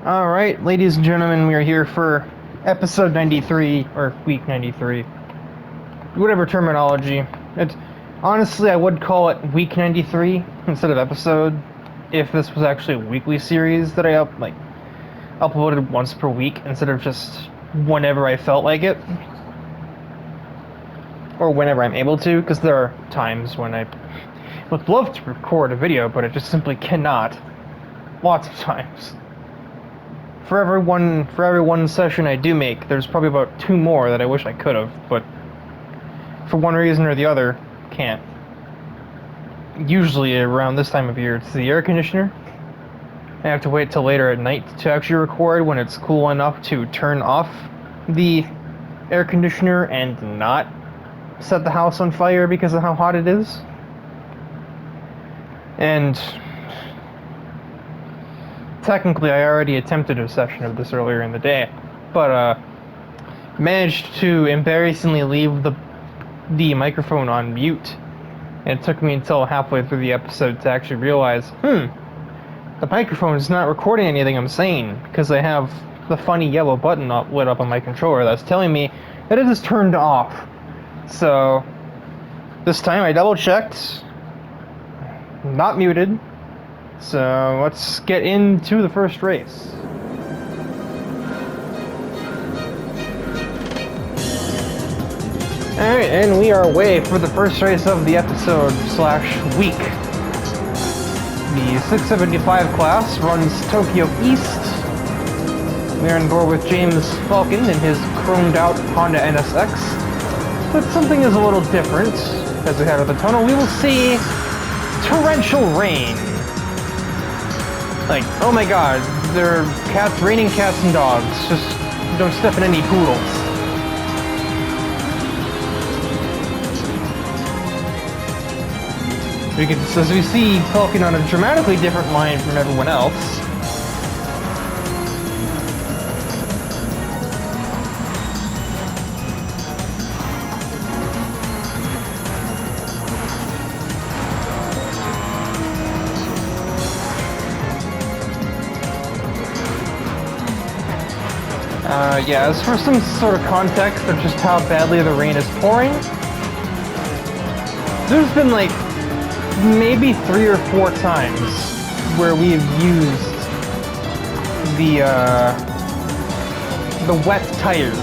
Alright, ladies and gentlemen, we are here for episode 93, or week 93. Whatever terminology. Honestly, I would call it week 93 instead of episode, if this was actually a weekly series that I uploaded once per week instead of just whenever I felt like it. Or whenever I'm able to, because there are times when I would love to record a video, but I just simply cannot. Lots of times. For every one session I do make, there's probably about 2 more that I wish I could have, but for one reason or the other, can't. Usually around this time of year, it's the air conditioner. I have to wait till later at night to actually record when it's cool enough to turn off the air conditioner and not set the house on fire because of how hot it is. And technically, I already attempted a session of this earlier in the day, but managed to embarrassingly leave the microphone on mute. And it took me until halfway through the episode to actually realize, the microphone is not recording anything I'm saying, because I have the funny yellow button lit up on my controller that's telling me that it is turned off. So this time I double checked, not muted. So let's get into the first race. Alright, and we are away for the first race of the episode / week. The 675 class runs Tokyo East. We are on board with James Falcon in his chromed out Honda NSX. But something is a little different. As we head out of the tunnel, we will see torrential rain. Like, oh my god, they're raining cats and dogs. Just don't step in any poodles. As we see Falcon on a dramatically different line from everyone else. Yeah, as for some sort of context of just how badly the rain is pouring, there's been like maybe 3 or 4 times where we've used the wet tires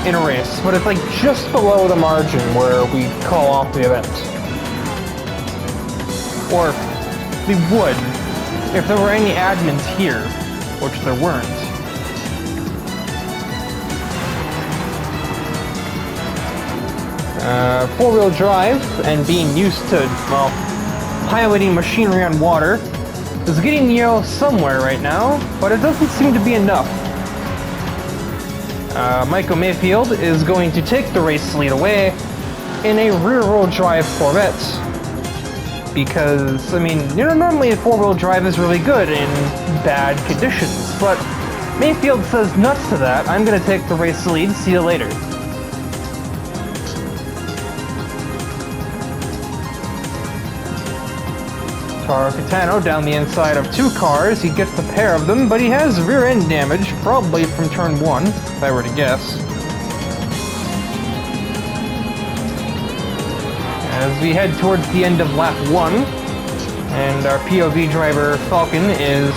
in a race, but it's like just below the margin where we call off the event. Or we would if there were any admins here, which there weren't. Four-wheel drive and being used to, well, piloting machinery on water is getting Neo somewhere right now, but it doesn't seem to be enough. Michael Mayfield is going to take the race lead away in a rear-wheel drive Corvette. Because, I mean, normally a four-wheel drive is really good in bad conditions, but Mayfield says nuts to that. I'm going to take the race lead, see you later. Taro Kitano down the inside of 2 cars. He gets the pair of them, but he has rear end damage, probably from turn 1, if I were to guess. As we head towards the end of lap 1, and our POV driver Falcon is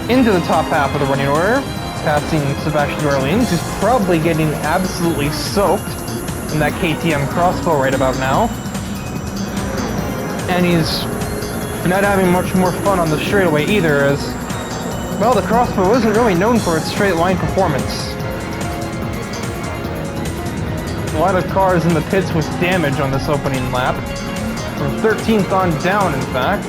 into the top half of the running order, passing Sebastian Orleans, who's probably getting absolutely soaked in that KTM crossbow right about now. And he's not having much more fun on the straightaway either, as, well, the crossbow isn't really known for its straight line performance. A lot of cars in the pits with damage on this opening lap, from 13th on down, in fact.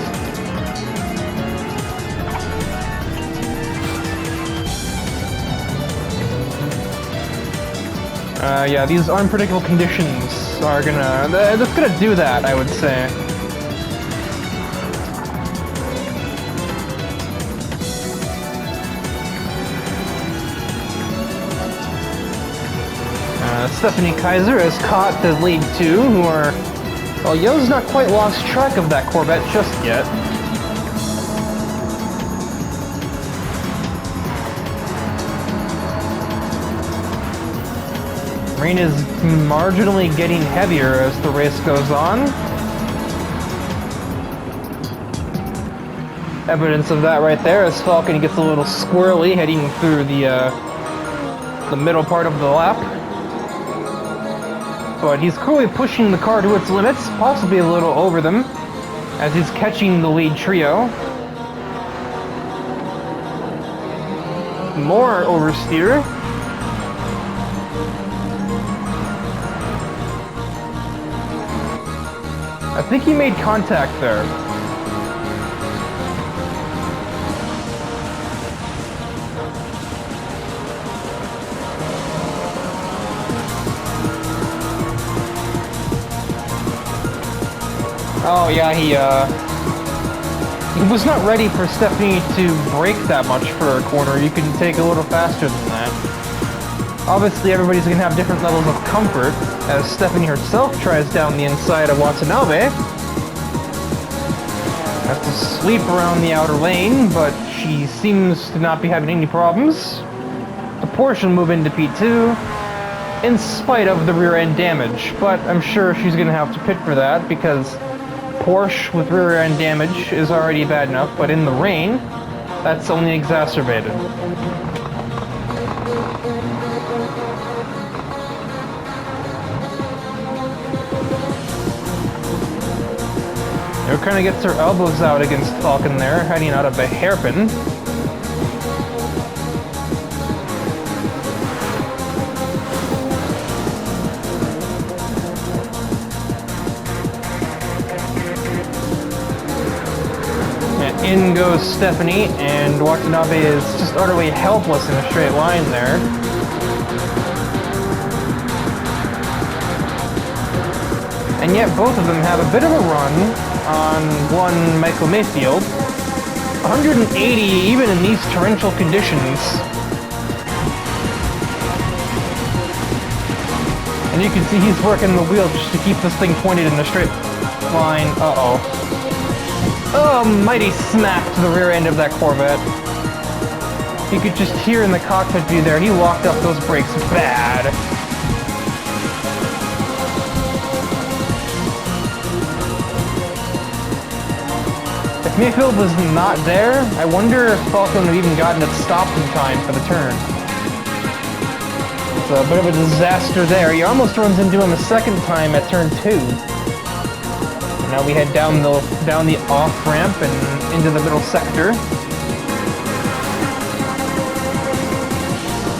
Yeah, these unpredictable conditions are that's gonna do that, I would say. Stephanie Kaiser has caught the lead 2, who are... Well, Yo's not quite lost track of that Corvette just yet. Rain is marginally getting heavier as the race goes on. Evidence of that right there as Falcon gets a little squirrely heading through the middle part of the lap. But he's clearly pushing the car to its limits, possibly a little over them, as he's catching the lead trio. More oversteer. I think he made contact there. Oh yeah, he was not ready for Stephanie to brake that much for a corner. You can take a little faster than that. Obviously, everybody's gonna have different levels of comfort, as Stephanie herself tries down the inside of Watanabe. Has to sweep around the outer lane, but she seems to not be having any problems. The Porsche will move into P2, in spite of the rear end damage, but I'm sure she's gonna have to pit for that, because Porsche with rear end damage is already bad enough, but in the rain, that's only exacerbated. Her kind of gets her elbows out against Falcon there, heading out of a hairpin. In goes Stephanie, and Watanabe is just utterly helpless in a straight line there. And yet both of them have a bit of a run on one Michael Mayfield. 180 even in these torrential conditions. And you can see he's working the wheel just to keep this thing pointed in a straight line. Uh-oh. Oh, mighty smack to the rear end of that Corvette. You could just hear in the cockpit view there, he locked up those brakes bad. If Mayfield was not there, I wonder if Falcon would have even gotten it stopped in time for the turn. It's a bit of a disaster there. He almost runs into him a second time at turn 2. Now we head down the off-ramp and into the middle sector.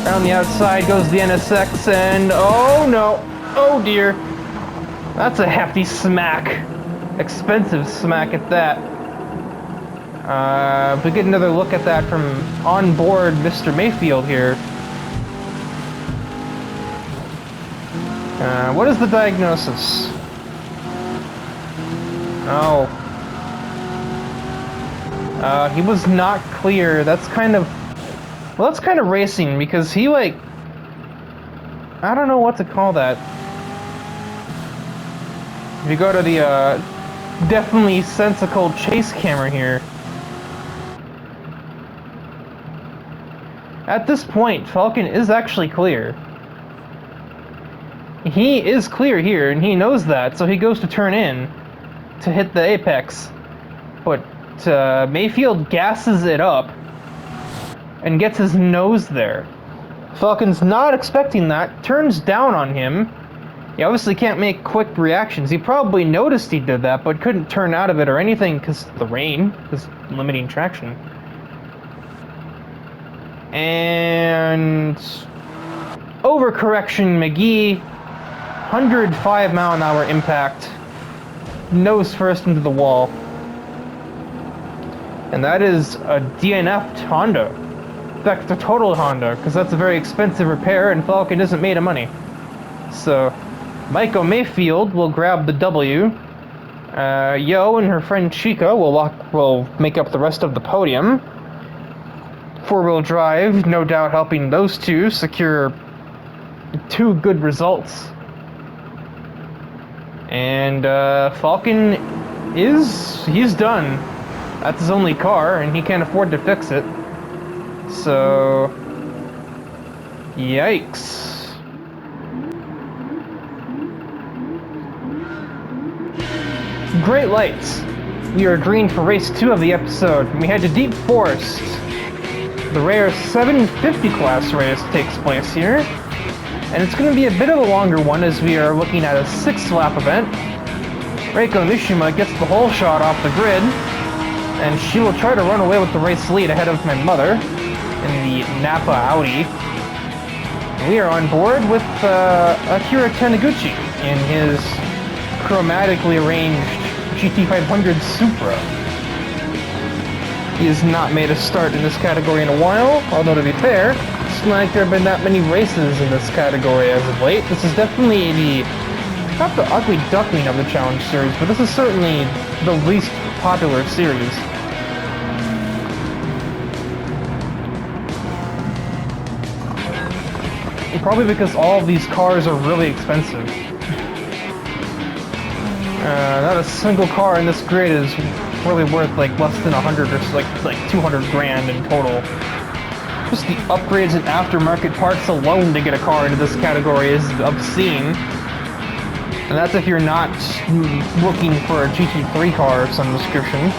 Around the outside goes the NSX, and oh no, oh dear. That's a hefty smack. Expensive smack at that. We get another look at that from on board Mr. Mayfield here. What is the diagnosis? Oh. He was not clear. That's kind of... Well, that's kind of racing, because he, like... I don't know what to call that. If you go to the, definitely sensical chase camera here. At this point, Falcon is actually clear. He is clear here, and he knows that, so he goes to turn in to hit the apex, but Mayfield gasses it up and gets his nose there. Falcon's not expecting that, turns down on him. He obviously can't make quick reactions. He probably noticed he did that, but couldn't turn out of it or anything because the rain is limiting traction. And overcorrection McGee, 105-mile-an-hour impact. Nose first into the wall. And that is a DNF'd Honda. In fact, a total Honda, because that's a very expensive repair and Falcon isn't made of money. So, Michael Mayfield will grab the W. Yo and her friend Chica will make up the rest of the podium. Four-wheel drive, no doubt helping those two secure 2 good results. And Falcon he's done. That's his only car, and he can't afford to fix it. So, yikes. great lights. We are green for race 2 of the episode, and we head to Deep Forest. The rare 750 class race takes place here, and it's going to be a bit of a longer one as we are looking at a 6-lap event. Reiko Mishima gets the whole shot off the grid, and she will try to run away with the race lead ahead of my mother in the Napa Audi. We are on board with Akira Taniguchi in his chromatically arranged GT500 Supra. He has not made a start in this category in a while, although to be fair, it's not like there have been that many races in this category as of late. This is definitely not the ugly duckling of the Challenge Series, but this is certainly the least popular series. Probably because all of these cars are really expensive. Not a single car in this grid is really worth like less than 100 or like 200 grand in total. Just the upgrades and aftermarket parts alone to get a car into this category is obscene. And that's if you're not looking for a GT3 car of some description.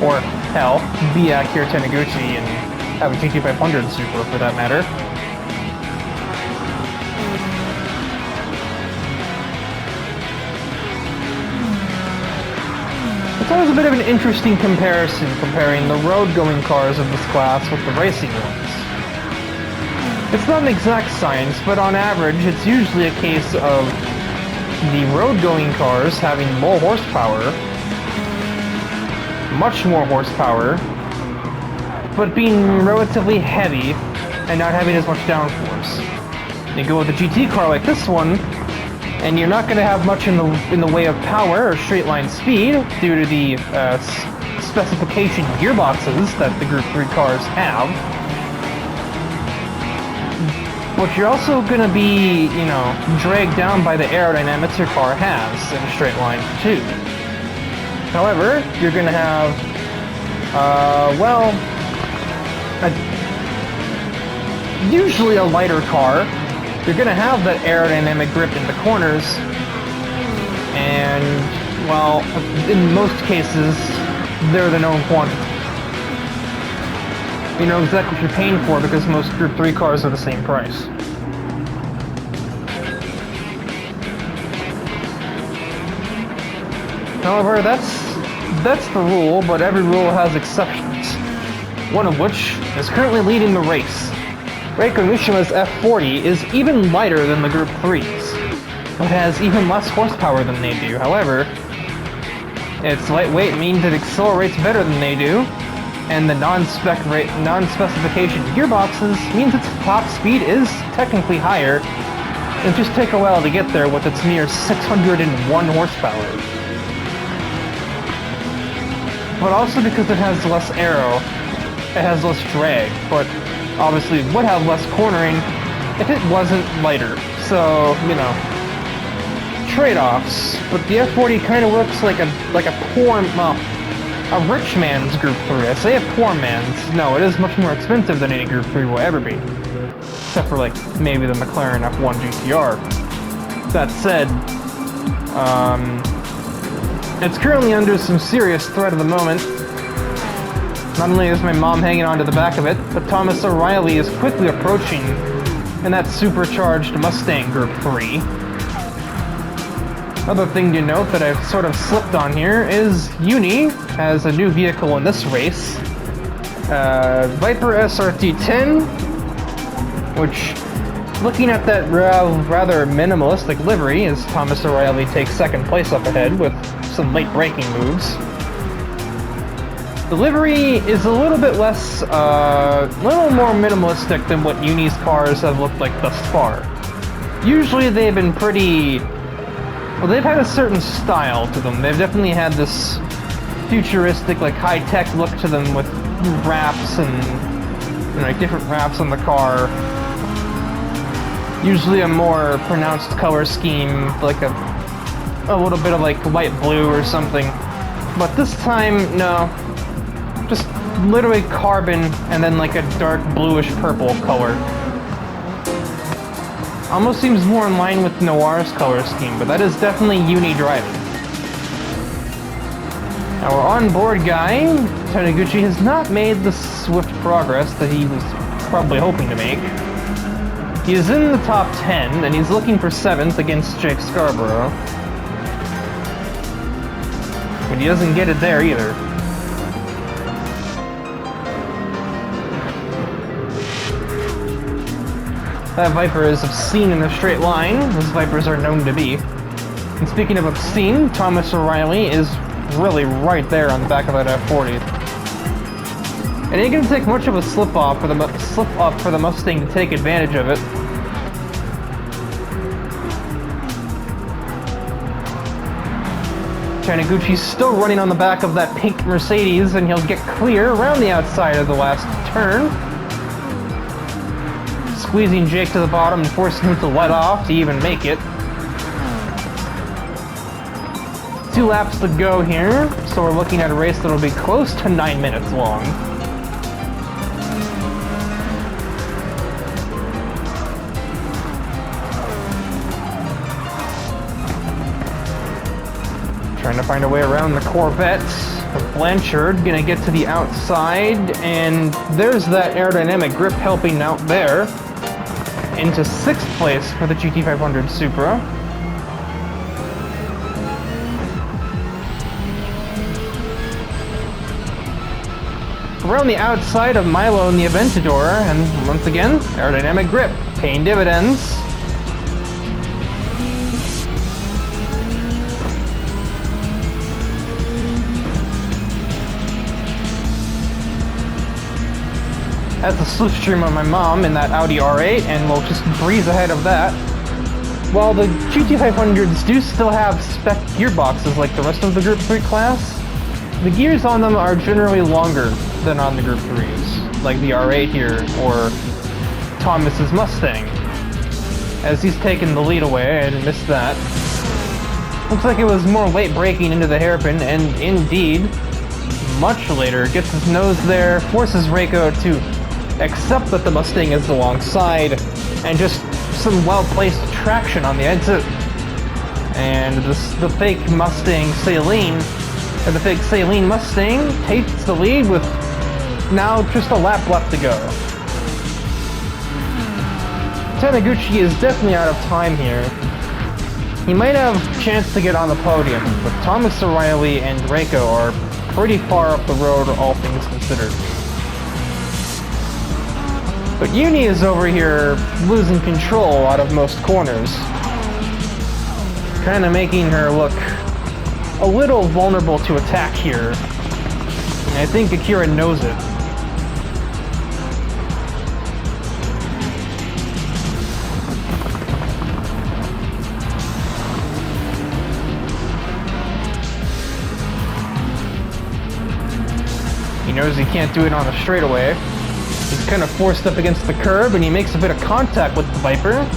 Or, hell, be Akira Taniguchi and have a GT500 Supra for that matter. It's always a bit of an interesting comparison comparing the road-going cars of this class with the racing ones. It's not an exact science, but on average, it's usually a case of the road-going cars having more horsepower, much more horsepower, but being relatively heavy and not having as much downforce. You go with a GT car like this one, and you're not going to have much in the way of power or straight line speed due to the specification gearboxes that the Group 3 cars have. But you're also going to be, you know, dragged down by the aerodynamics your car has in a straight line too. However, you're going to have, usually a lighter car. You're going to have that aerodynamic grip in the corners, and, well, in most cases, they're the known quantity. You know exactly what you're paying for because most Group 3 cars are the same price. However, that's the rule, but every rule has exceptions. One of which is currently leading the race. Reiko Mishima's F40 is even lighter than the Group 3's, but has even less horsepower than they do. However, its lightweight means it accelerates better than they do, and the non-specification gearboxes means its top speed is technically higher. It'll just take a while to get there with its near 601 horsepower. But also because it has less aero, it has less drag, but obviously would have less cornering if it wasn't lighter. So, you know, trade-offs. But the F40 kind of looks like a rich man's Group 3. I say a poor man's. No, it is much more expensive than any Group 3 will ever be. Except for, like, maybe the McLaren F1 GTR. That said, it's currently under some serious threat at the moment. Not only is my mom hanging onto the back of it, but Thomas O'Reilly is quickly approaching in that supercharged Mustang Group 3. Another thing to note that I've sort of slipped on here is Uni has a new vehicle in this race. Viper SRT-10, which, looking at that rather minimalistic livery, as Thomas O'Reilly takes second place up ahead with some late braking moves. The livery is a little bit less, little more minimalistic than what Uni's cars have looked like thus far. Usually they've been pretty, well, they've had a certain style to them. They've definitely had this futuristic, like, high-tech look to them with wraps and, you know, like, different wraps on the car. Usually a more pronounced color scheme, like a little bit of, like, light blue or something. But this time, no. Just literally carbon and then like a dark bluish purple color. Almost seems more in line with Noir's color scheme, but that is definitely Uni driving. Our onboard guy, Taniguchi, has not made the swift progress that he was probably hoping to make. He is in the top 10, and he's looking for 7th against Jake Scarborough. But he doesn't get it there either. That Viper is obscene in a straight line, as Vipers are known to be. And speaking of obscene, Thomas O'Reilly is really right there on the back of that F40. And it didn't take much of a slip-up for the Mustang to take advantage of it. Taniguchi's still running on the back of that pink Mercedes, and he'll get clear around the outside of the last turn. Squeezing Jake to the bottom and forcing him to let off to even make it. 2 laps to go here, so we're looking at a race that'll be close to 9 minutes long. Trying to find a way around the Corvette. Blanchard gonna get to the outside, and there's that aerodynamic grip helping out there. Into 6th place for the GT500 Supra. Around the outside of Milo in the Aventador, and once again, aerodynamic grip, paying dividends. That's the slipstream of my mom in that Audi R8, and we'll just breeze ahead of that. While the GT500s do still have spec gearboxes like the rest of the Group 3 class, the gears on them are generally longer than on the Group 3s, like the R8 here, or Thomas's Mustang, as he's taken the lead away and missed that. Looks like it was more late braking into the hairpin, and indeed, much later, gets his nose there, forces Reiko to accept that the Mustang is alongside, and just some well-placed traction on the exit. And the fake Mustang Saleen, or the fake Saleen Mustang, takes the lead with now just a lap left to go. Taniguchi is definitely out of time here. He might have a chance to get on the podium, but Thomas O'Reilly and Reiko are pretty far up the road, all things considered. But Uni is over here losing control out of most corners, kind of making her look a little vulnerable to attack here. And I think Akira knows it. He knows he can't do it on a straightaway. He's kind of forced up against the curb, and he makes a bit of contact with the Viper,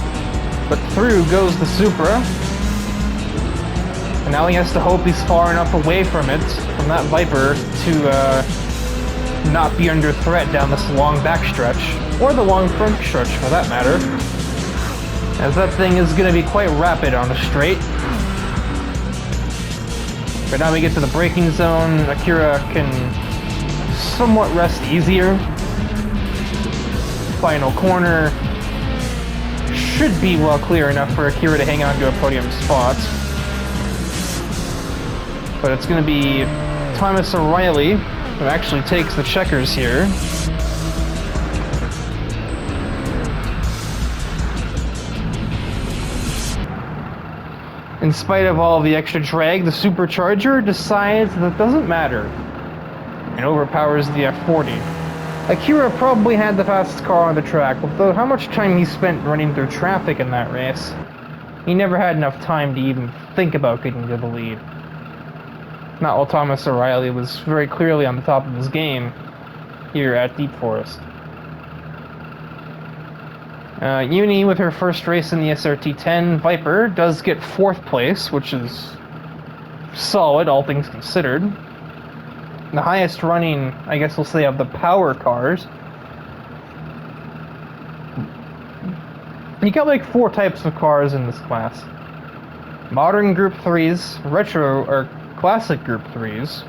but through goes the Supra. And now he has to hope he's far enough away from it, from that Viper, to not be under threat down this long backstretch, or the long front stretch for that matter, as that thing is going to be quite rapid on the straight. But now we get to the braking zone. Akira can somewhat rest easier. Final corner should be well clear enough for Akira to hang on to a podium spot. But it's going to be Thomas O'Reilly who actually takes the checkers here. In spite of all the extra drag, the Supercharger decides that it doesn't matter and overpowers the F40. Akira probably had the fastest car on the track, although how much time he spent running through traffic in that race, he never had enough time to even think about getting to the lead. Not while Thomas O'Reilly was very clearly on the top of his game here at Deep Forest. Uni, with her first race in the SRT-10 Viper, does get 4th place, which is solid, all things considered. The highest running, I guess we'll say, of the power cars. You got like 4 types of cars in this class. Modern Group 3s, retro or classic Group 3s,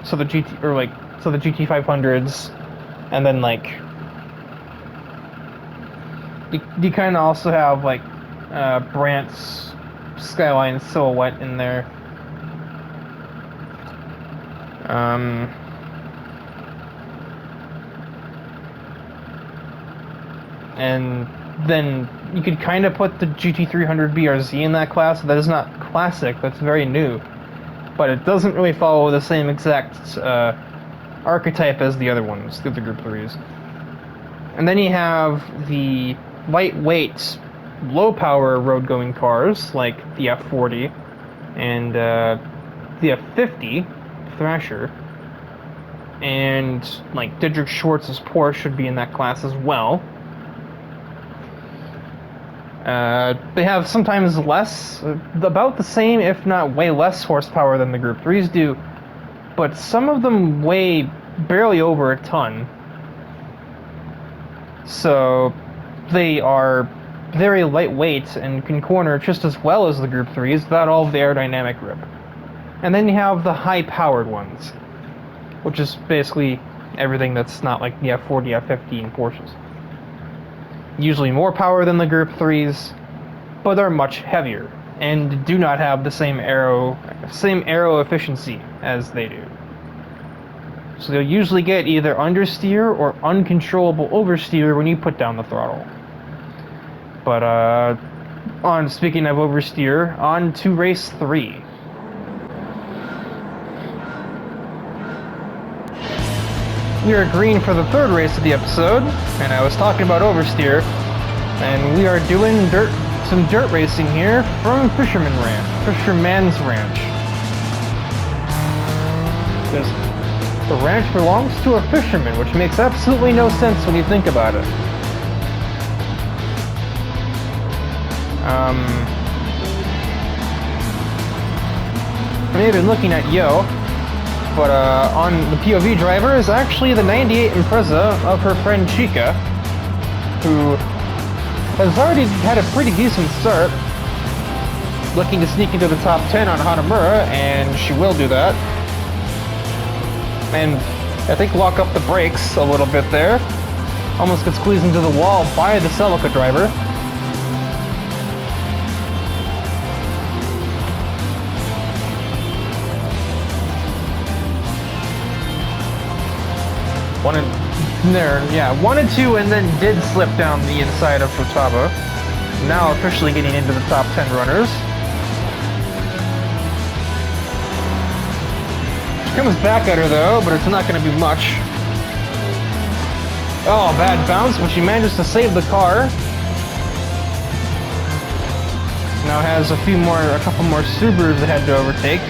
so the GT 500s, and then like you kind of also have like Brandt's Skyline Silhouette in there. And then you could kind of put the GT300 BRZ in that class. That is not classic, that's very new. But it doesn't really follow the same exact archetype as the other ones, the other Group 3s. And then you have the lightweight, low-power road-going cars, like the F40 and the F50 Thrasher. And like Dietrich Schwartz's Porsche should be in that class as well. They have sometimes less, about the same, if not way less horsepower than the Group 3s do, but some of them weigh barely over a ton. So they are very lightweight and can corner just as well as the Group 3s without all of the aerodynamic grip. And then you have the high-powered ones, which is basically everything that's not like the F40, F50, and Porsches. Usually more power than the Group 3s, but they're much heavier and do not have the same aero efficiency as they do. So you'll usually get either understeer or uncontrollable oversteer when you put down the throttle. But speaking of oversteer, on to race 3. We are green for the third race of the episode, and I was talking about oversteer, and we are doing some dirt racing here from Fisherman's Ranch. The ranch belongs to a fisherman, which makes absolutely no sense when you think about it. I may have been looking at Yo, but on the POV driver is actually the 98 Impreza of her friend Chica, who has already had a pretty decent start, looking to sneak into the top 10 on Hanamura, and she will do that. And I think lock up the brakes a little bit there. Almost gets squeezed into the wall by the Celica driver. Wanted to, and then did slip down the inside of Futaba. Now officially getting into the top 10 runners. She comes back at her though, but it's not going to be much. Oh, bad bounce, but she manages to save the car. Now has a couple more Subarus ahead to overtake.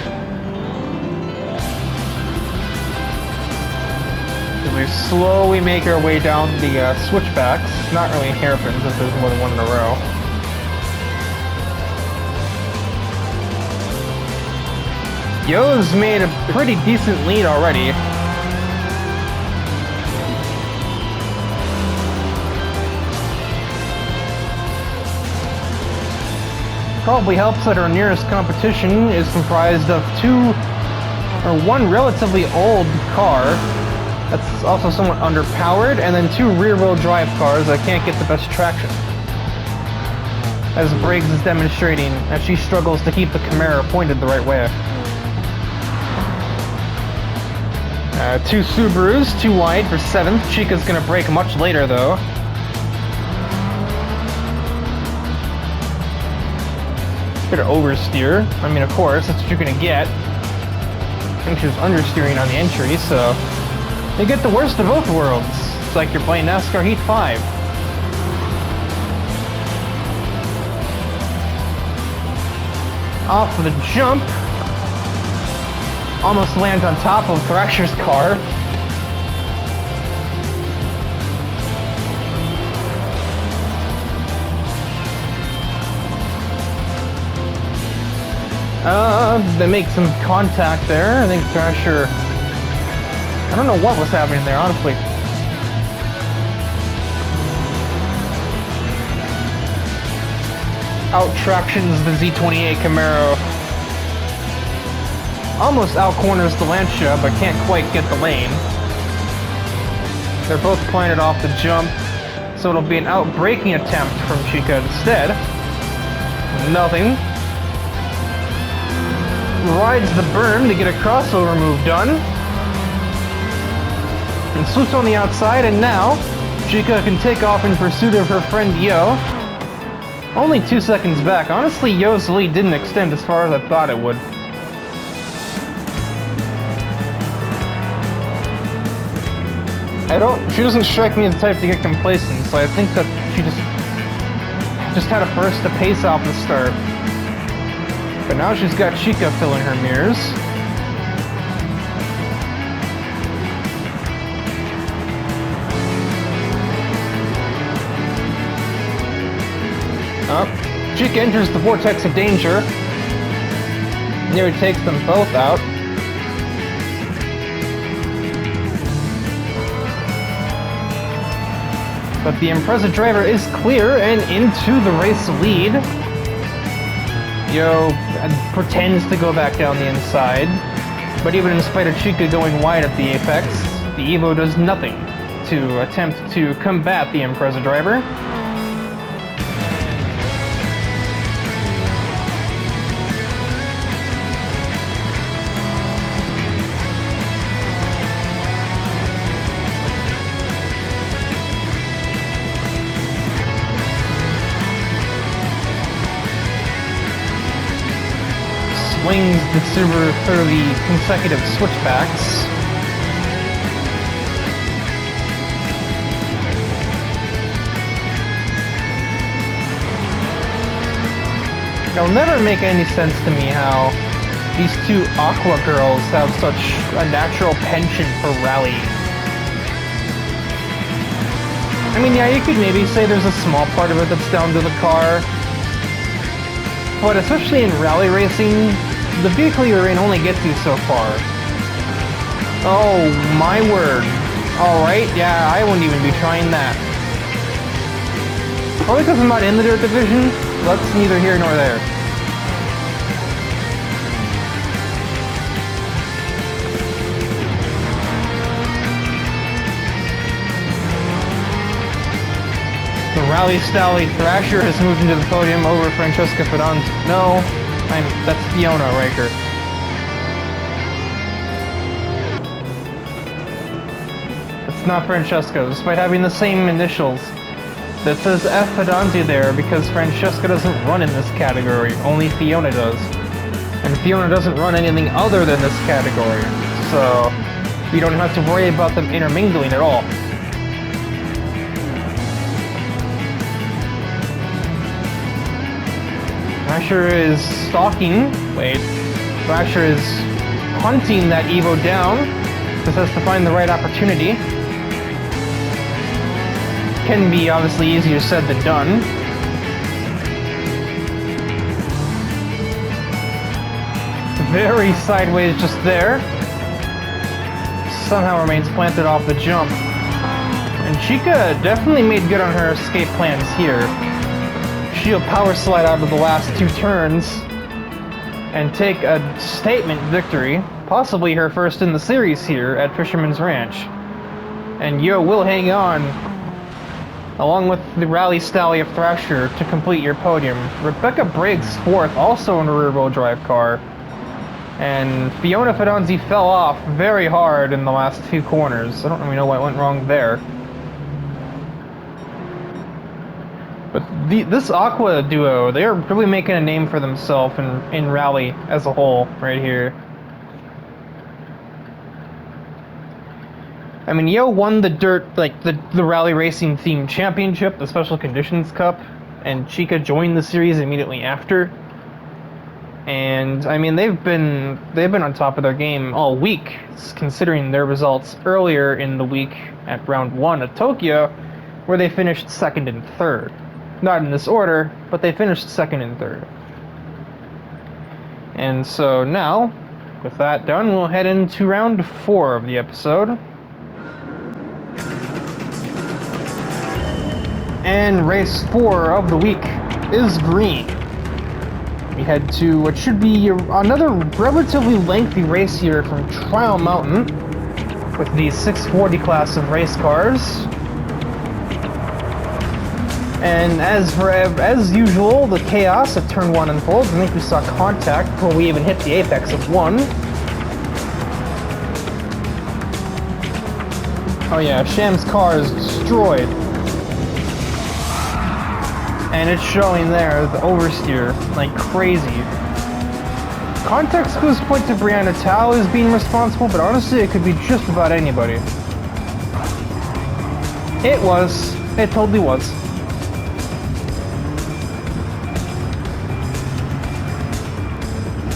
We slowly make our way down the switchbacks. Not really hairpins if there's more than one in a row. Yo's made a pretty decent lead already. Probably helps that her nearest competition is comprised of one relatively old car that's also somewhat underpowered, and then 2 rear-wheel drive cars that can't get the best traction. As Briggs is demonstrating, as she struggles to keep the Camaro pointed the right way. 2 Subarus, too wide for 7th. Chica's gonna brake much later though. Bit of oversteer. I mean, of course, that's what you're gonna get. I think she was understeering on the entry, so you get the worst of both worlds. It's like you're playing NASCAR Heat 5. Off of the jump. Almost lands on top of Thrasher's car. They make some contact there. I think Thrasher... I don't know what was happening there, honestly. Out tractions the Z28 Camaro. almost out-corners the Lancia, but can't quite get the lane. They're both planted off the jump, so it'll be an out-braking attempt from Chica instead. Nothing. Rides the berm to get a crossover move done. And swoops on the outside, and now Chica can take off in pursuit of her friend Yo. Only 2 seconds back. Honestly, Yo's lead didn't extend as far as I thought it would. She doesn't strike me as the type to get complacent, so I think that she just had a burst of pace off the start. But now she's got Chica filling her mirrors. Chica enters the vortex of danger. Nearly takes them both out. But the Impreza driver is clear and into the race lead. Yo pretends to go back down the inside, but even in spite of Chica going wide at the apex, the Evo does nothing to attempt to combat the Impreza driver. Swings the Subaru through the consecutive switchbacks. It'll never make any sense to me how these two Aqua girls have such a natural penchant for rallying. I mean, yeah, you could maybe say there's a small part of it that's down to the car, but especially in rally racing, the vehicle you're in only gets you so far. Oh, my word. Alright, yeah, I wouldn't even be trying that. Probably because I'm not in the Dirt Division, that's neither here nor there. The Rally Stally Thrasher has moved into the podium over Francesca Fedonzi. No, that's Fiona Riker. It's not Francesca, despite having the same initials. That says F Fedonzi there because Francesca doesn't run in this category, only Fiona does. And Fiona doesn't run anything other than this category, so you don't have to worry about them intermingling at all. Thrasher is stalking. Wait. Thrasher is hunting that Evo down. Just has to find the right opportunity. Can be obviously easier said than done. Very sideways just there. Somehow remains planted off the jump. And Chica definitely made good on her escape plans here. She'll power slide out of the last two turns and take a statement victory, possibly her first in the series here at Fisherman's Ranch. And Yo will hang on, along with the Rally Stally of Thrasher, to complete your podium. Rebecca Briggs fourth, also in a rear-wheel drive car. And Fiona Fedonzi fell off very hard in the last two corners. I don't really know what went wrong there. But this Aqua duo, they are really making a name for themselves in rally as a whole, right here. I mean, Yo won the dirt, like the rally racing themed championship, the Special Conditions Cup, and Chica joined the series immediately after. And I mean, they've been on top of their game all week, considering their results earlier in the week at round 1 at Tokyo, where they finished second and third. Not in this order, but they finished second and third. And so now, with that done, we'll head into round 4 of the episode. And race 4 of the week is green. We head to what should be another relatively lengthy race here from Trial Mountain with the 640 class of race cars. And as usual, the chaos at turn 1 unfolds. I think we saw contact before we even hit the apex of 1. Oh yeah, Sham's car is destroyed. And it's showing there, the oversteer, like crazy. Context clues point to Brianna Tao as being responsible, but honestly it could be just about anybody. It was. It totally was.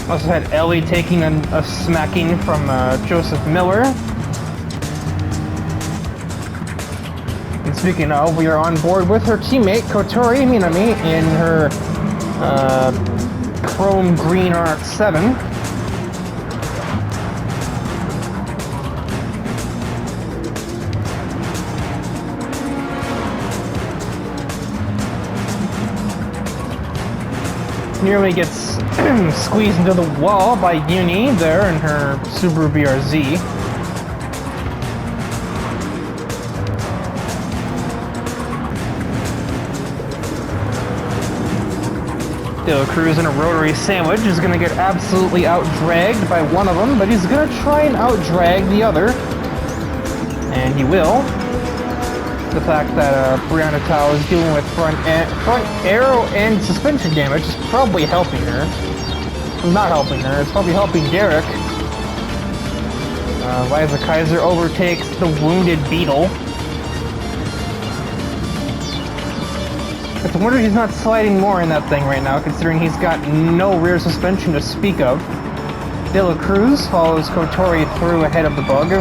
Also had Ellie taking a smacking from Joseph Miller. And speaking of, we are on board with her teammate Kotori Minami in her chrome green RX-7. Nearly gets squeezed into the wall by Uni there in her Subaru BRZ. De La Cruz in a rotary sandwich is going to get absolutely out-dragged by one of them, but he's going to try and out-drag the other. And he will. The fact that Brianna Tao is dealing with front aero and suspension damage is probably helping her. Well, not helping her, it's probably helping Derek. Liza Kaiser overtakes the wounded Beetle. It's a wonder he's not sliding more in that thing right now, considering he's got no rear suspension to speak of. De La Cruz follows Kotori through ahead of the bug.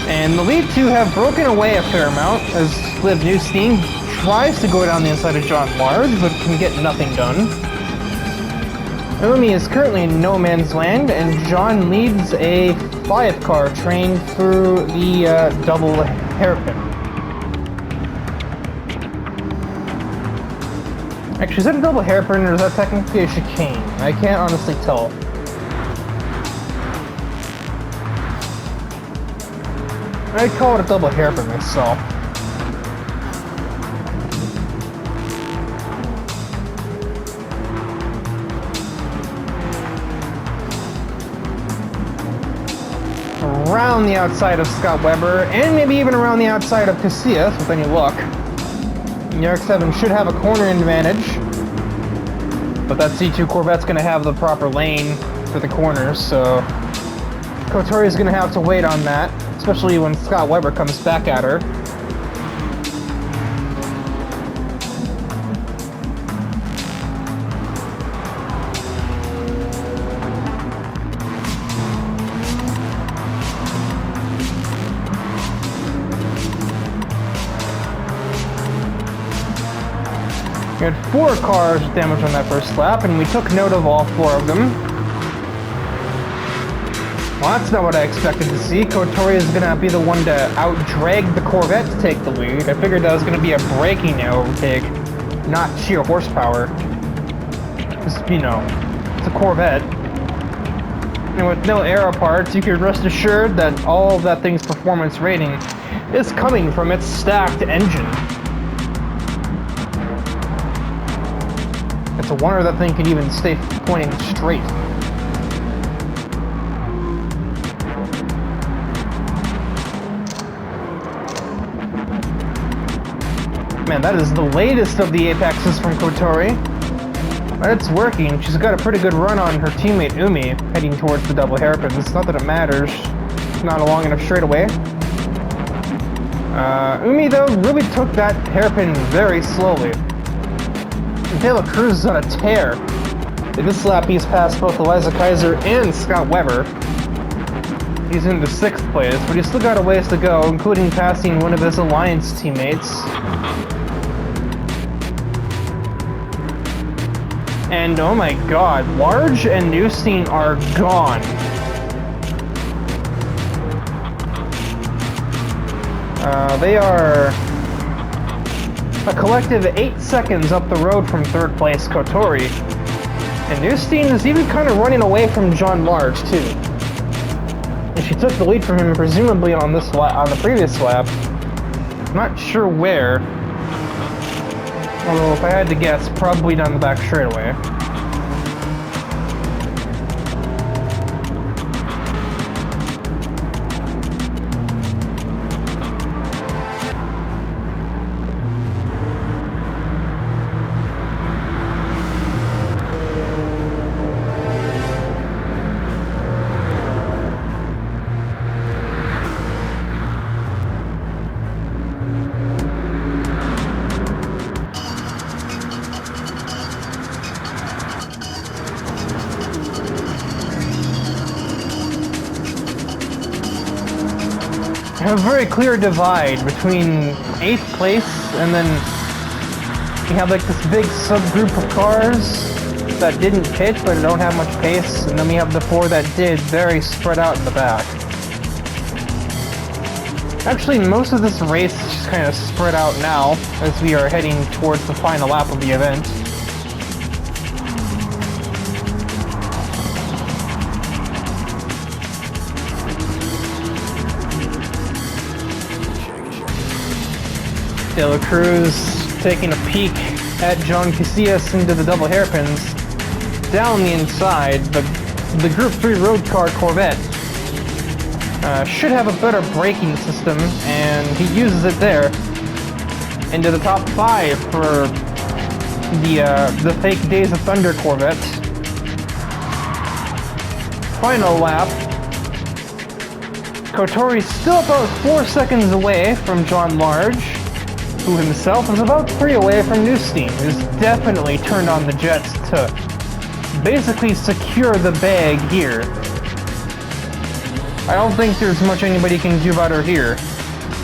And the lead two have broken away a fair amount as Liv Newstein tries to go down the inside of John Large, but can get nothing done. Umi is currently in no man's land, and John leads a 5-car train through the double hairpin. Actually, is that a double hairpin or is that technically a chicane? I can't honestly tell. I'd call it a double hairpin myself. Around the outside of Scott Webber, and maybe even around the outside of Casillas with any luck. The RX-7 should have a corner advantage, but that C2 Corvette's going to have the proper lane for the corners, so Kotori's going to have to wait on that, especially when Scott Webber comes back at her. We had 4 cars with damage on that first lap, and we took note of all 4 of them. Well, that's not what I expected to see. Kotori is going to be the one to out-drag the Corvette to take the lead. I figured that was going to be a braking overtake, not sheer horsepower. Just, you know, it's a Corvette. And with no aero parts, you can rest assured that all of that thing's performance rating is coming from its stacked engine. It's a wonder that thing can even stay pointing straight. Man, that is the latest of the apexes from Kotori. But it's working. She's got a pretty good run on her teammate Umi, heading towards the double hairpin. It's not that it matters. It's not a long enough straightaway. Umi, though, really took that hairpin very slowly. De La Cruz is on a tear. In this lap, he's passed both Eliza Kaiser and Scott Webber. He's into 6th place, but he's still got a ways to go, including passing one of his Alliance teammates. And oh my god, Large and Newstein are gone. They are a collective 8 seconds up the road from third place Kotori. And Newstein is even kind of running away from John Large too. And she took the lead from him presumably on this on the previous lap. Not sure where. Although if I had to guess, probably down the back straightaway. A very clear divide between 8th place and then you have like this big subgroup of cars that didn't pit but don't have much pace, and then we have the 4 that did, very spread out in the back. Actually, most of this race is just kind of spread out now as we are heading towards the final lap of the event. De La Cruz taking a peek at John Casillas into the double hairpins. Down the inside, the Group 3 road car Corvette should have a better braking system, and he uses it there. Into the top 5 for the fake Days of Thunder Corvette. Final lap. Kotori's still about 4 seconds away from John Large, who himself is about 3 away from Newstein, who's definitely turned on the jets to basically secure the bag here. I don't think there's much anybody can do about her here.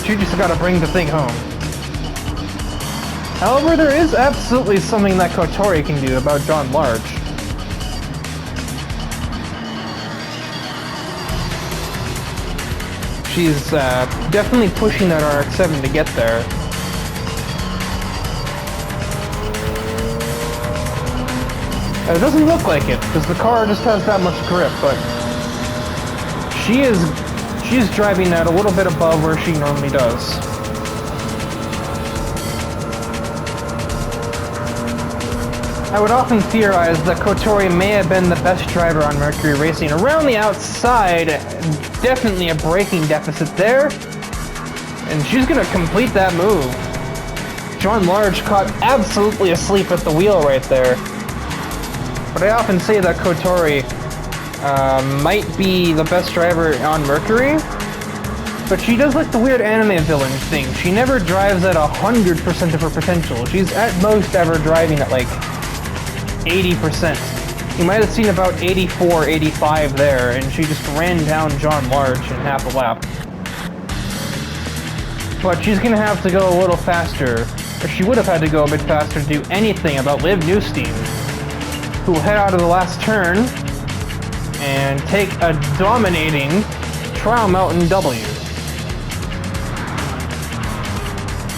She just gotta bring the thing home. However, there is absolutely something that Kotori can do about John Large. She's definitely pushing that RX-7 to get there. It doesn't look like it, because the car just has that much grip, but she's driving that a little bit above where she normally does. I would often theorize that Kotori may have been the best driver on Mercury Racing. Around the outside, definitely a braking deficit there, and she's going to complete that move. John Large caught absolutely asleep at the wheel right there. But I often say that Kotori might be the best driver on Mercury, but she does like the weird anime villain thing. She never drives at 100% of her potential. She's at most ever driving at like 80%. You might have seen about 84, 85 there, and she just ran down John Large in half a lap. But she's gonna have to go a little faster, or she would have had to go a bit faster to do anything about Liv Newstein, who will head out of the last turn and take a dominating Trial Mountain W.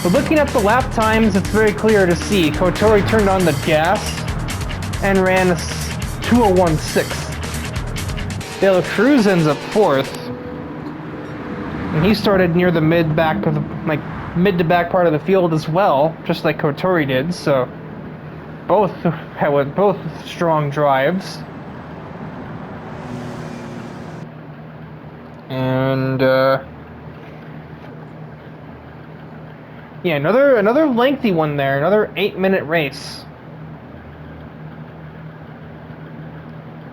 But looking at the lap times, it's very clear to see Kotori turned on the gas and ran 2:01.6. De La Cruz ends up 4th, and he started near the mid to back part of the field as well, just like Kotori did. So both strong drives. And yeah, another lengthy one there, another 8-minute race.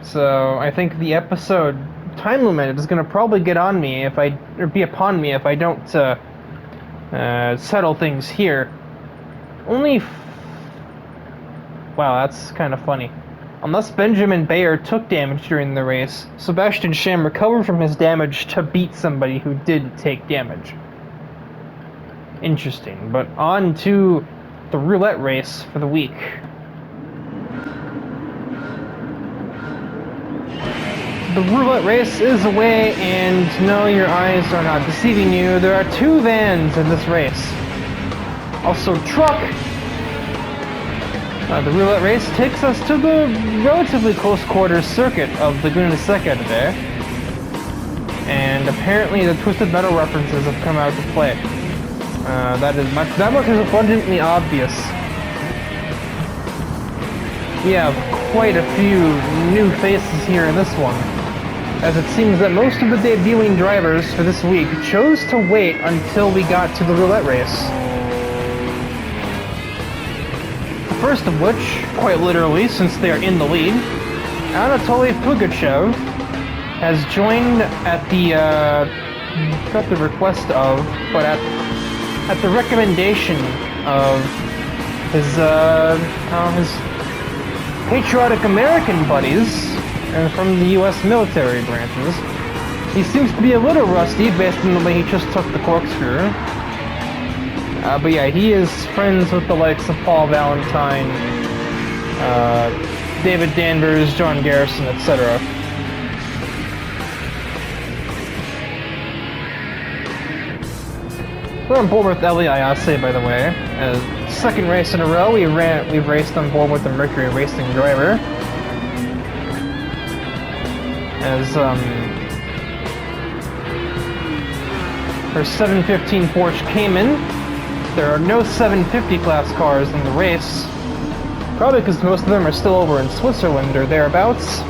So I think the episode time limit is going to probably get on me be upon me if I don't settle things here. Wow, that's kind of funny. Unless Benjamin Bayer took damage during the race, Sebastian Sham recovered from his damage to beat somebody who didn't take damage. Interesting, but on to the roulette race for the week. The roulette race is away, and no, your eyes are not deceiving you. There are 2 vans in this race. Also truck. The roulette race takes us to the relatively close quarters circuit of Laguna Seca today. And apparently the Twisted Metal references have come out to play. That much is abundantly obvious. We have quite a few new faces here in this one, as it seems that most of the debuting drivers for this week chose to wait until we got to the roulette race. The first of which, quite literally, since they are in the lead, Anatoly Pugachev has joined at the, not the request of, but at the recommendation of his patriotic American buddies from the U.S. military branches. He seems to be a little rusty based on the way he just took the corkscrew. But yeah, he is friends with the likes of Paul Valentine, David Danvers, John Garrison, etc. We're on board with Eli Ayase, by the way. Second race in a row, we've raced on board with the Mercury Racing driver. As her 715 Porsche Cayman. There are no 750 class cars in the race, probably because most of them are still over in Switzerland or thereabouts.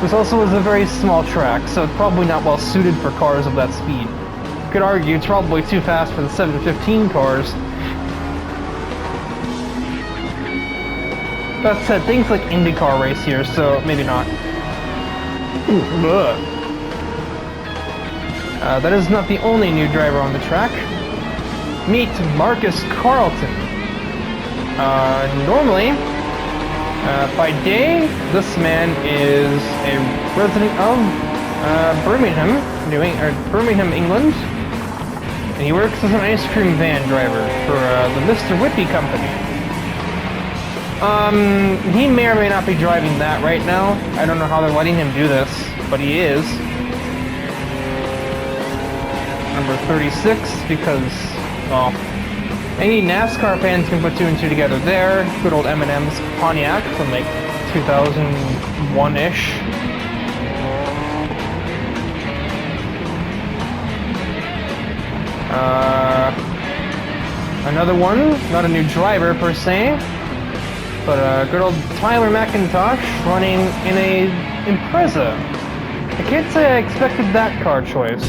This also is a very small track, so it's probably not well suited for cars of that speed. You could argue it's probably too fast for the 715 cars. That said, things like IndyCar race here, so maybe not. That is not the only new driver on the track. Meet Marcus Carlton. Normally, by day, this man is a resident of Birmingham, England, and he works as an ice cream van driver for the Mr. Whippy Company. He may or may not be driving that right now. I don't know how they're letting him do this, but he is. Number 36, because, well, any NASCAR fans can put two and two together there. Good old M&M's Pontiac from like 2001-ish. Another one, not a new driver per se, but good old Tyler McIntosh running in a Impreza. I can't say I expected that car choice.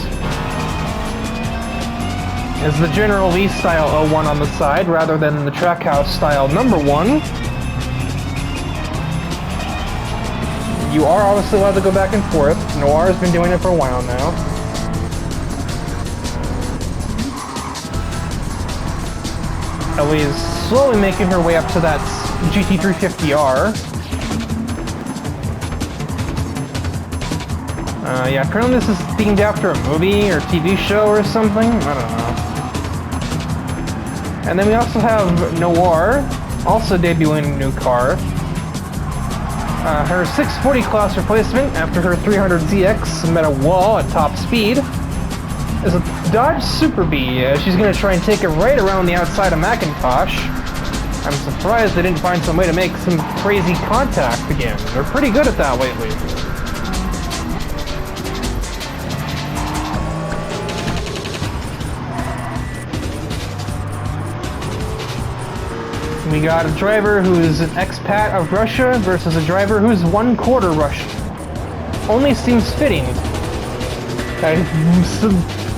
Is the General Lee style 01 on the side rather than the Trackhouse style number 1. You are obviously allowed to go back and forth. Noir has been doing it for a while now. Ellie is slowly making her way up to that GT350R. Yeah, apparently this is themed after a movie or TV show or something. I don't know. And then we also have Noir, also debuting a new car. Her 640 class replacement, after her 300ZX met a wall at top speed, is a Dodge Super Bee. She's going to try and take it right around the outside of McIntosh. I'm surprised they didn't find some way to make some crazy contact again. They're pretty good at that lately. We got a driver who's an expat of Russia versus a driver who's 1/4 Russian. Only seems fitting.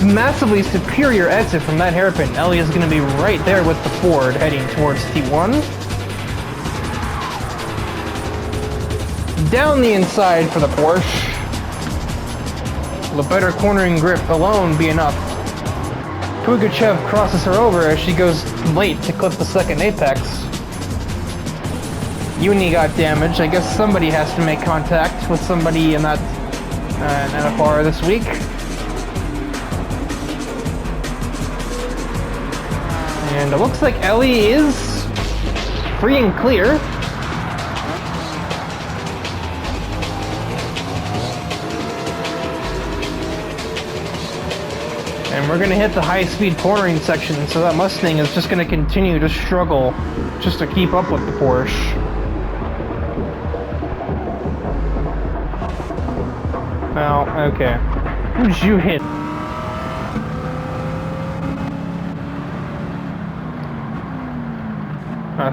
Massively superior exit from that hairpin. Ellie is going to be right there with the Ford heading towards T1. Down the inside for the Porsche. The better cornering grip alone be enough. Pugachev crosses her over as she goes late to clip the second apex. Uni got damaged. I guess somebody has to make contact with somebody in that NFR this week. And it looks like Ellie is free and clear. And we're gonna hit the high-speed cornering section, so that Mustang is just gonna continue to struggle just to keep up with the Porsche. Well, okay. Who'd you hit?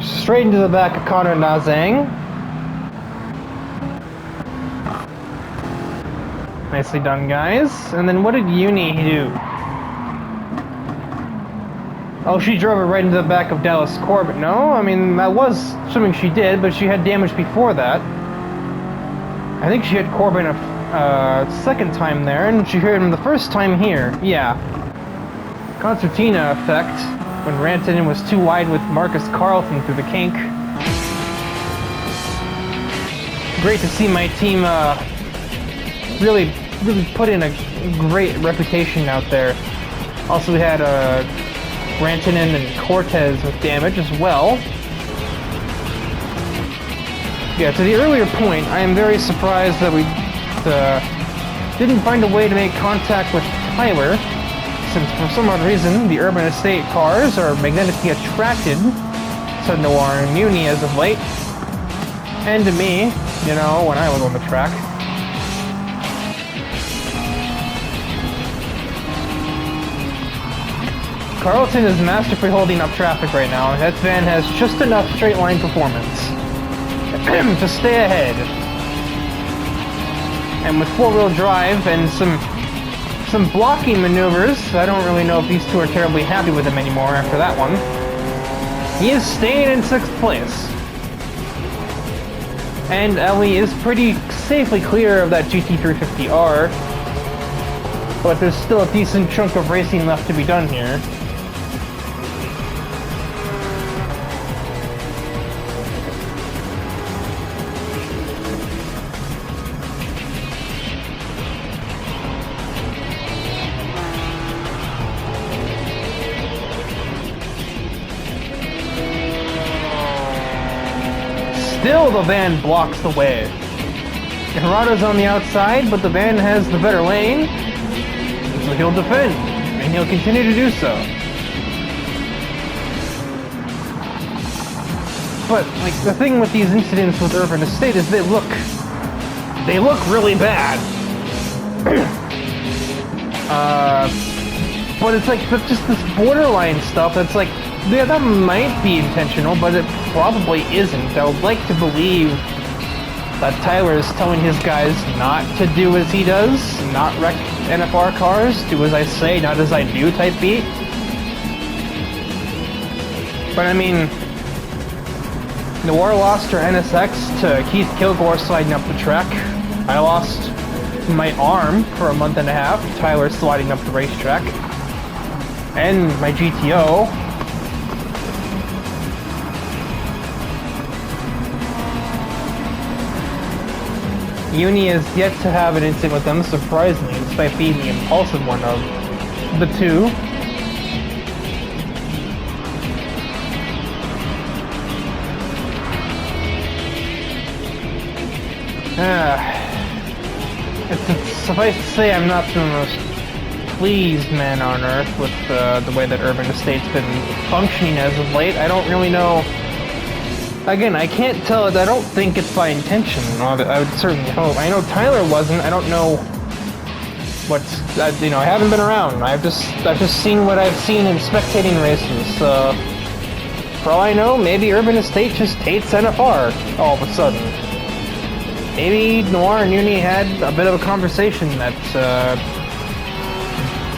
Straight into the back of Connor Nazang. Nicely done, guys. And then what did Uni do? Oh, she drove it right into the back of Dallas Corbett. No, I mean, that was something she did, but she had damage before that. I think she hit Corbin a second time there, and she hit him the first time here. Yeah. Concertina effect, when Rantanen was too wide with Marcus Carlton through the kink. Great to see my team really put in a great reputation out there. Also, we had Rantanen and Cortez with damage as well. Yeah, to the earlier point, I am very surprised that we didn't find a way to make contact with Tyler, since for some odd reason the Urban Estate cars are magnetically attracted to Noir and Muni as of late. And to me, you know, when I was on the track. Carlton is masterfully holding up traffic right now, and that van has just enough straight line performance to stay ahead. And with four-wheel drive and some blocking maneuvers, I don't really know if these two are terribly happy with him anymore after that one. He is staying in 6th place. And Ellie is pretty safely clear of that GT350R, but there's still a decent chunk of racing left to be done here. Still, the van blocks the way. Hirata's on the outside, but the van has the better lane, so he'll defend, and he'll continue to do so. But, like, the thing with these incidents with Urban Estate is they look really bad. But it's like just this borderline stuff that's like, yeah, that might be intentional, but it probably isn't. I would like to believe that Tyler is telling his guys not to do as he does, not wreck NFR cars, do as I say, not as I do type beat. But I mean, Noir lost her NSX to Keith Kilgore sliding up the track. I lost my arm for a month and a half, Tyler sliding up the racetrack. And my GTO. Uni is yet to have an incident with them, surprisingly, despite being the impulsive one of the two. It's suffice to say, I'm not the most pleased man on earth with the way that Urban Estate's been functioning as of late. I don't really know. Again, I can't tell. I don't think it's by intention. I would certainly hope. I know Tyler wasn't. I don't know what's. You know, I haven't been around. I've just seen what I've seen in spectating races. For all I know, maybe Urban Estate just hates NFR all of a sudden. Maybe Noir and Uni had a bit of a conversation that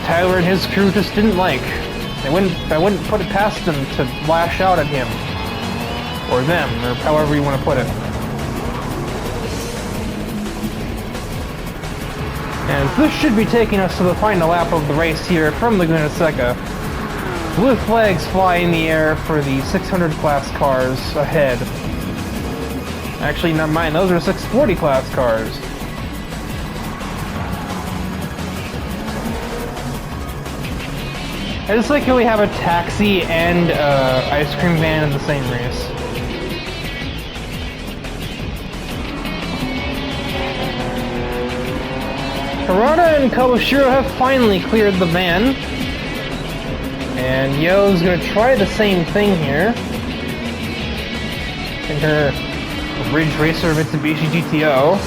Tyler and his crew just didn't like. I wouldn't put it past them to lash out at him. Or them, or however you want to put it. And this should be taking us to the final lap of the race here from Laguna Seca. Blue flags fly in the air for the 600 class cars ahead. Actually, not mine, those are 640 class cars. I just like how we have a taxi and ice cream van in the same race. Harada and Kabushiro have finally cleared the van. And Yo's gonna try the same thing here. In her Ridge Racer Mitsubishi GTO.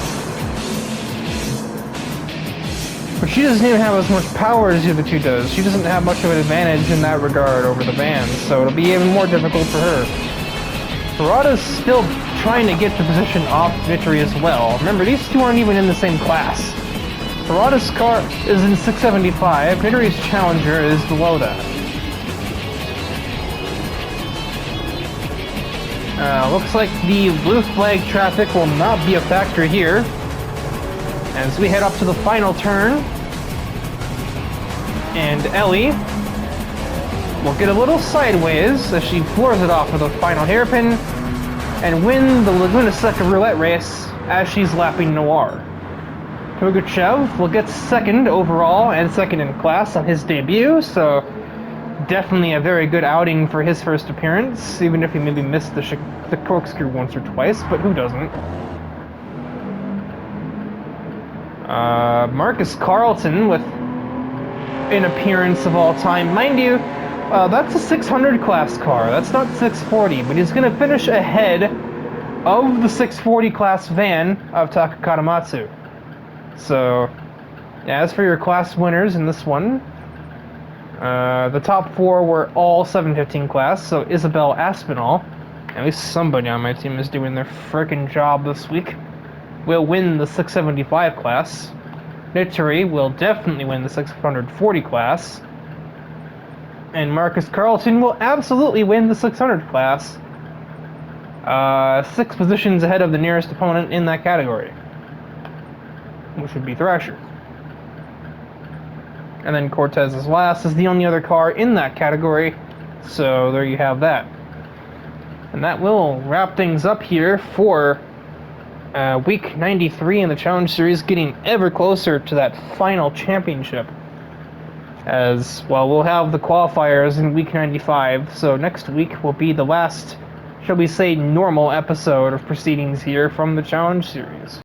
But she doesn't even have as much power as the other two does. She doesn't have much of an advantage in that regard over the vans, so it'll be even more difficult for her. Harada's still trying to get the position off Victory as well. Remember, these two aren't even in the same class. Harada's car is in 675, Victory's Challenger is below that. Looks like the blue flag traffic will not be a factor here. As we head up to the final turn, and Ellie will get a little sideways as she floors it off with the final hairpin and win the Laguna Seca roulette race as she's lapping Noir. Pugachev will get second overall and second in class on his debut, so definitely a very good outing for his first appearance, even if he maybe missed the corkscrew once or twice, but who doesn't? Marcus Carlton with an appearance of all time. Mind you, that's a 600 class car. That's not 640, but he's going to finish ahead of the 640 class van of Taka Katamatsu. So, as for your class winners in this one, the top four were all 715 class, so Isabel Aspinall, at least somebody on my team is doing their frickin' job this week, will win the 675 class. Victory will definitely win the 640 class. And Marcus Carlton will absolutely win the 600 class. 6 positions ahead of the nearest opponent in that category, which would be Thrasher. And then Cortez's last is the only other car in that category, so there you have that. And that will wrap things up here for week 93 in the Challenge Series, getting ever closer to that final championship. As well, we'll have the qualifiers in week 95, so next week will be the last, shall we say, normal episode of proceedings here from the Challenge Series.